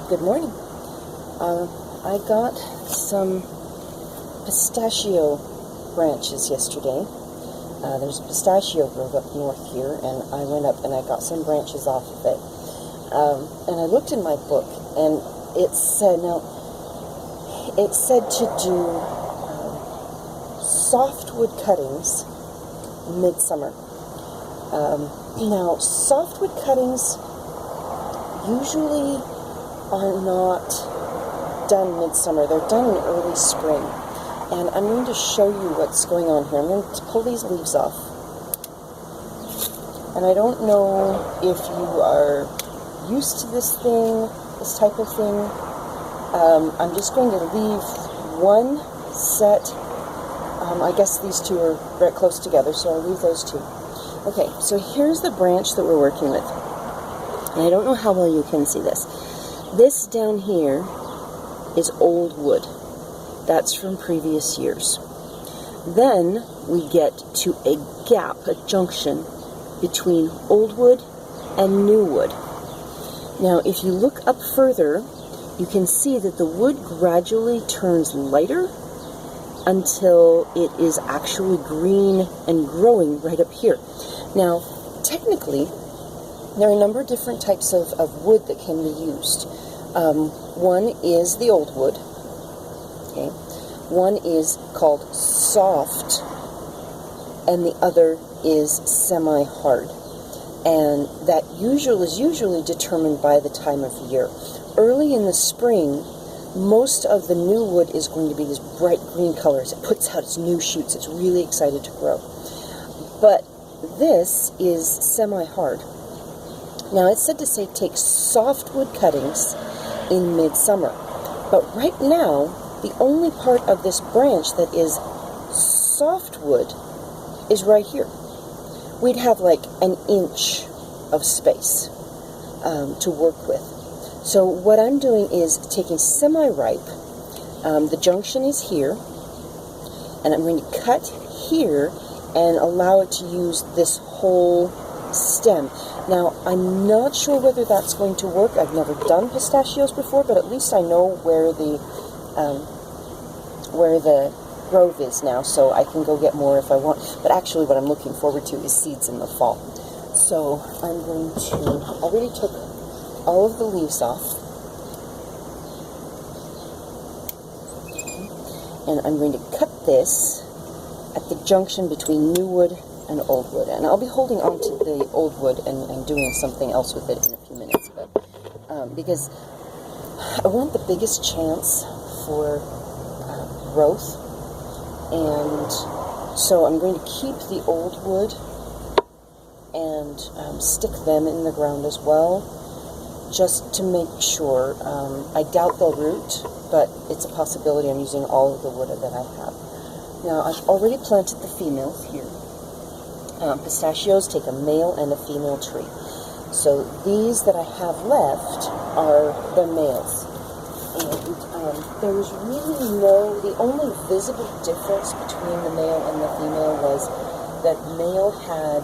Good morning. I got some pistachio branches yesterday. There's a pistachio grove up north here, and I went up and I got some branches off of it. And I looked in my book, and it said to do softwood cuttings midsummer. Now, softwood cuttings usually are not done midsummer. They're done in early spring. And I'm going to show you what's going on here. I'm going to pull these leaves off. And I don't know if you are used to this type of thing. I'm just going to leave one set. I guess these two are very close together, so I'll leave those two. Okay, so here's the branch that we're working with. And I don't know how well you can see this. This down here is old wood. That's from previous years. Then we get to a gap, a junction between old wood and new wood. Now, if you look up further, you can see that the wood gradually turns lighter until it is actually green and growing right up here. Now, technically, there are a number of different types of wood that can be used. One is the old wood. Okay. One is called soft, and the other is semi-hard. And that is usually determined by the time of year. Early in the spring, most of the new wood is going to be this bright green color as it puts out its new shoots. It's really excited to grow. But this is semi-hard. Now, it's said to say take softwood cuttings in midsummer. But right now, the only part of this branch that is softwood is right here. We'd have like an inch of space to work with. So what I'm doing is taking semi-ripe. The junction is here, and I'm going to cut here and allow it to use this whole stem. Now, I'm not sure whether that's going to work. I've never done pistachios before, but at least I know where the grove is now, so I can go get more if I want. But actually what I'm looking forward to is seeds in the fall. So I'm going to, I already took all of the leaves off. And I'm going to cut this at the junction between new wood and old wood. And I'll be holding on to the old wood and doing something else with it in a few minutes. But because I want the biggest chance for growth. And so I'm going to keep the old wood and stick them in the ground as well, just to make sure. I doubt they'll root, but it's a possibility. I'm using all of the wood that I have. Now, I've already planted the females here. Pistachios take a male and a female tree. So these that I have left are the males. And there was really the only visible difference between the male and the female was that male had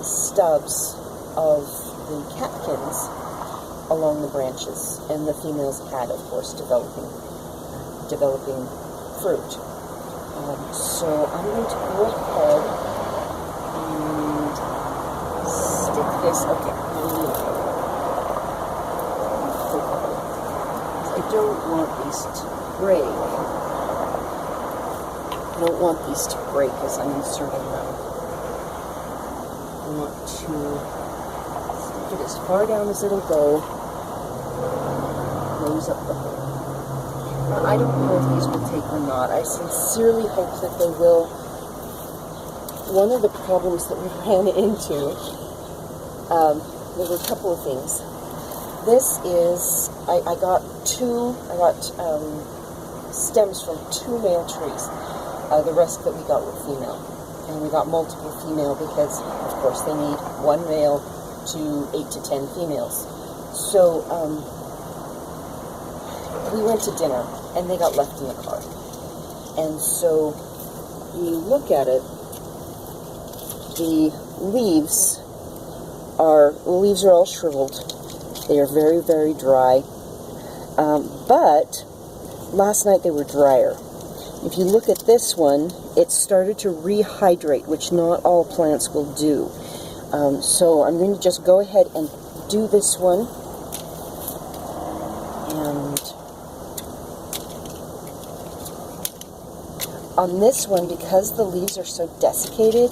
stubs of the catkins along the branches, and the females had, of course, developing fruit. So I'm going to go ahead and stick this. Okay. I don't want these to break. I don't want these to break as I'm inserting them. I want to stick it as far down as it'll go. Close up the hole. Now, I don't know if these will take or not. I sincerely hope that they will. One of the problems that we ran into, there were a couple of things. This is, I got stems from two male trees. The rest that we got were female. And we got multiple female because, of course, they need one male to 8 to 10 females. So, we went to dinner, and they got left in the car. And so, when you look at it, the leaves are all shriveled. They are very, very dry. But last night they were drier. If you look at this one, it started to rehydrate, which not all plants will do. So I'm going to just go ahead and do this one. And on this one, because the leaves are so desiccated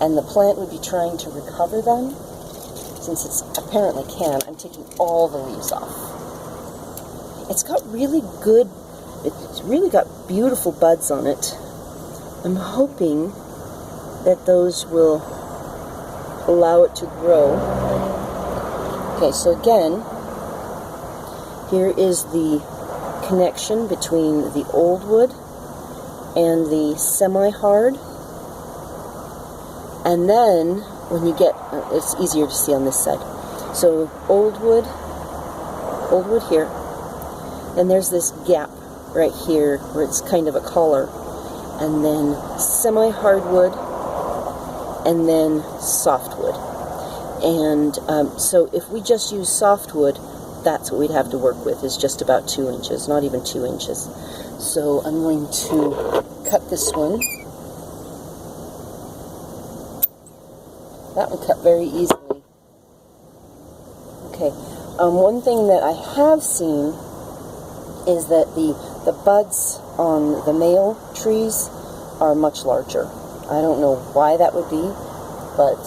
and the plant would be trying to recover them, since it's apparently can, I'm taking all the leaves off. It's got really good, it's really got beautiful buds on it. I'm hoping that those will allow it to grow. Okay, so again, here is the connection between the old wood and the semi-hard. And then, when you get, it's easier to see on this side. So, old wood here. Then there's this gap right here where it's kind of a collar. And then semi-hardwood, and then softwood. And so if we just use softwood, that's what we'd have to work with, is just about 2 inches, not even 2 inches. So I'm going to cut this one. That one cut very easily. Okay, one thing that I have seen is that the buds on the male trees are much larger. I don't know why that would be, but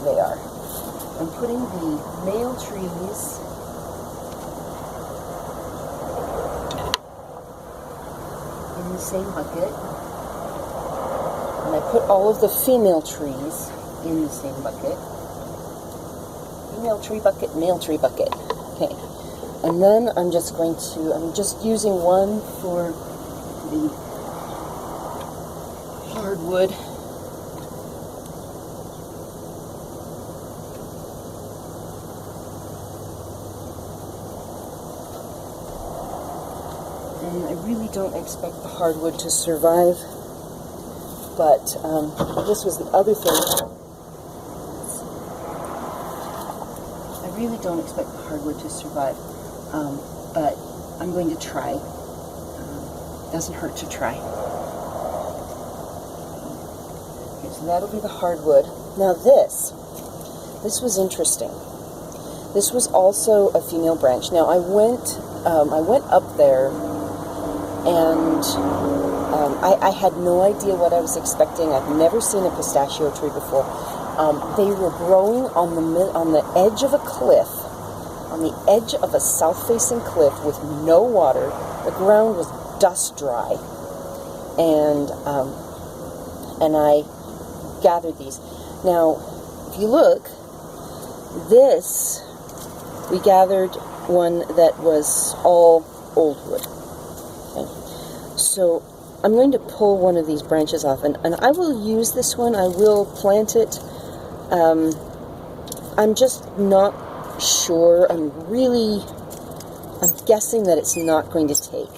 they are. I'm putting the male trees in the same bucket, and I put all of the female trees in the same bucket. Female tree bucket, male tree bucket. Okay. And then I'm just using one for the hardwood. And I really don't expect the hardwood to survive, but this was the other thing. I really don't expect the hardwood to survive. But I'm going to try. Doesn't hurt to try. Okay, so that'll be the hardwood. Now this was interesting. This was also a female branch. Now I went up there, and I had no idea what I was expecting. I've never seen a pistachio tree before. They were growing on the edge of a cliff. On the edge of a south-facing cliff with no water. The ground was dust dry, and I gathered these. Now, if you look, we gathered one that was all old wood. Okay. So I'm going to pull one of these branches off, and I will use this one. I will plant it. I'm just not sure. I'm guessing that it's not going to take,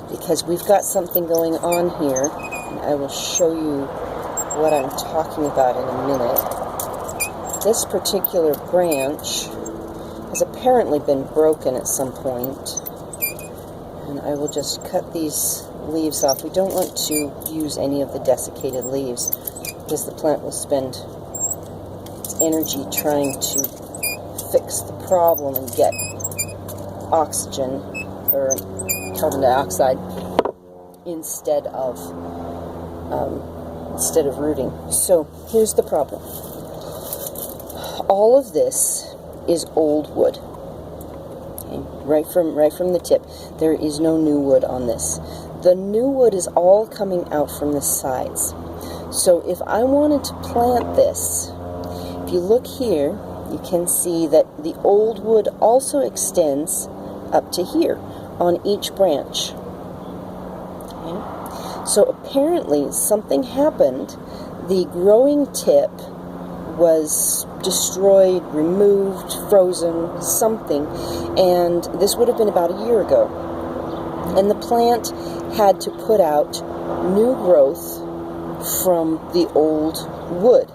because we've got something going on here, and I will show you what I'm talking about in a minute. This particular branch has apparently been broken at some point, and I will just cut these leaves off. We don't want to use any of the desiccated leaves, because the plant will spend its energy trying to fix the problem and get oxygen or carbon dioxide instead of rooting. So here's the problem. All of this is old wood. Okay? Right from the tip. There is no new wood on this. The new wood is all coming out from the sides. So if I wanted to plant this, if you look here, you can see that the old wood also extends up to here on each branch. Okay? So apparently something happened. The growing tip was destroyed, removed, frozen, something, and this would have been about a year ago. And the plant had to put out new growth from the old wood.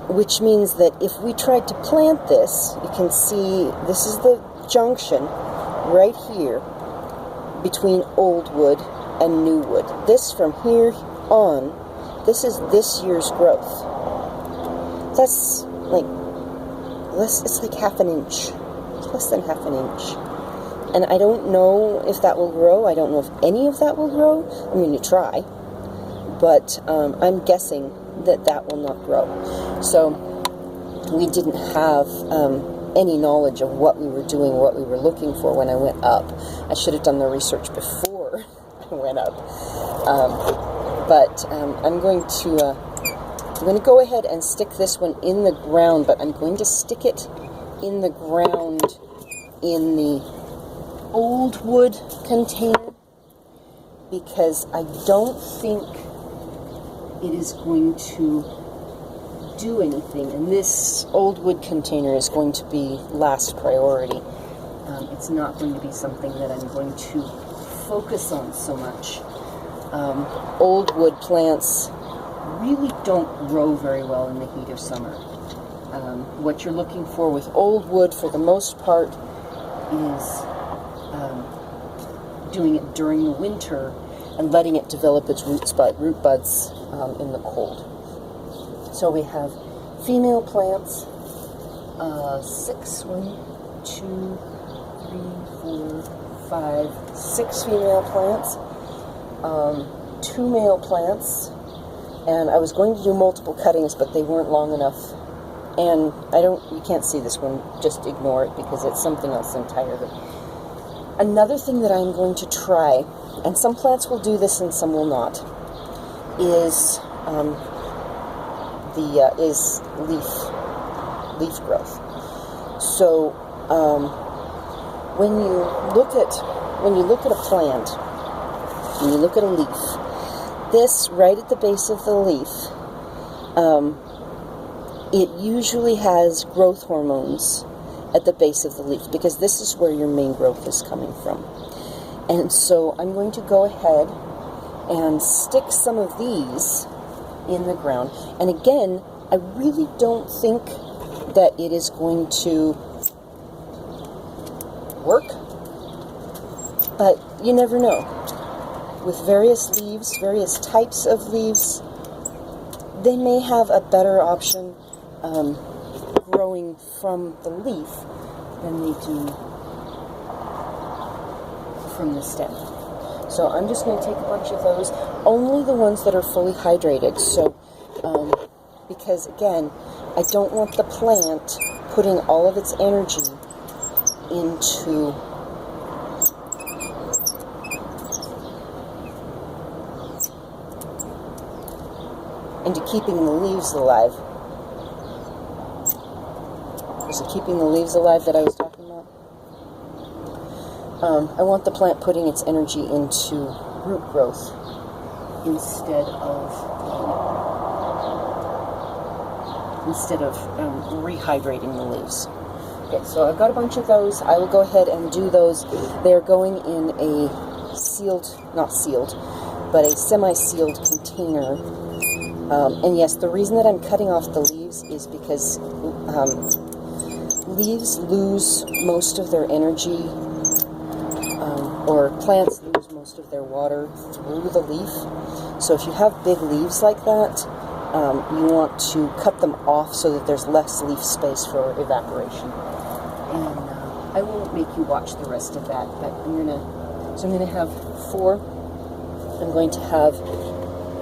Which means that if we tried to plant this, you can see this is the junction right here between old wood and new wood. This from here on, this is this year's growth. That's like it's like half an inch. It's less than half an inch. And I don't know if that will grow. I don't know if any of that will grow. I'm going to try. But I'm guessing that that will not grow. So we didn't have any knowledge of what we were doing, what we were looking for when I went up. I should have done the research before I went up. But I'm going to go ahead and stick this one in the ground, but I'm going to stick it in the ground in the old wood container, because I don't think it is going to do anything, and this old wood container is going to be last priority. It's not going to be something that I'm going to focus on so much. Old wood plants really don't grow very well in the heat of summer. What you're looking for with old wood, for the most part, is doing it during the winter and letting it develop its root buds in the cold. So we have female plants, 6 female plants, 2 male plants, and I was going to do multiple cuttings, but they weren't long enough. And you can't see this one, just ignore it because it's something else entirely. Another thing that I'm going to try, and some plants will do this and some will not, is leaf growth. So when you look at a plant, when you look at a leaf, this right at the base of the leaf, it usually has growth hormones at the base of the leaf, because this is where your main growth is coming from. And so I'm going to go ahead and stick some of these in the ground. And again, I really don't think that it is going to work, but you never know. With various leaves, various types of leaves, they may have a better option growing from the leaf than they do from the stem. So I'm just going to take a bunch of those, only the ones that are fully hydrated. So, because again, I don't want the plant putting all of its energy into keeping the leaves alive. Was it keeping the leaves alive that I was talking about? I want the plant putting its energy into root growth instead of rehydrating the leaves. Okay, so I've got a bunch of those. I will go ahead and do those. They're going in a a semi-sealed container. And yes, the reason that I'm cutting off the leaves is because leaves lose most of their energy, or plants lose most of their water through the leaf. So if you have big leaves like that, you want to cut them off so that there's less leaf space for evaporation. And I won't make you watch the rest of that, but I'm going to have 4. I'm going to have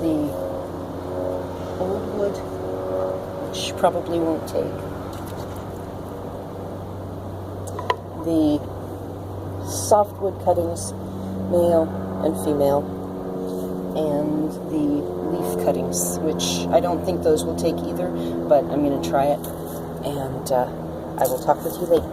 the old wood, which probably won't take, the softwood cuttings, male and female, and the leaf cuttings, which I don't think those will take either, but I'm going to try it, and I will talk with you later.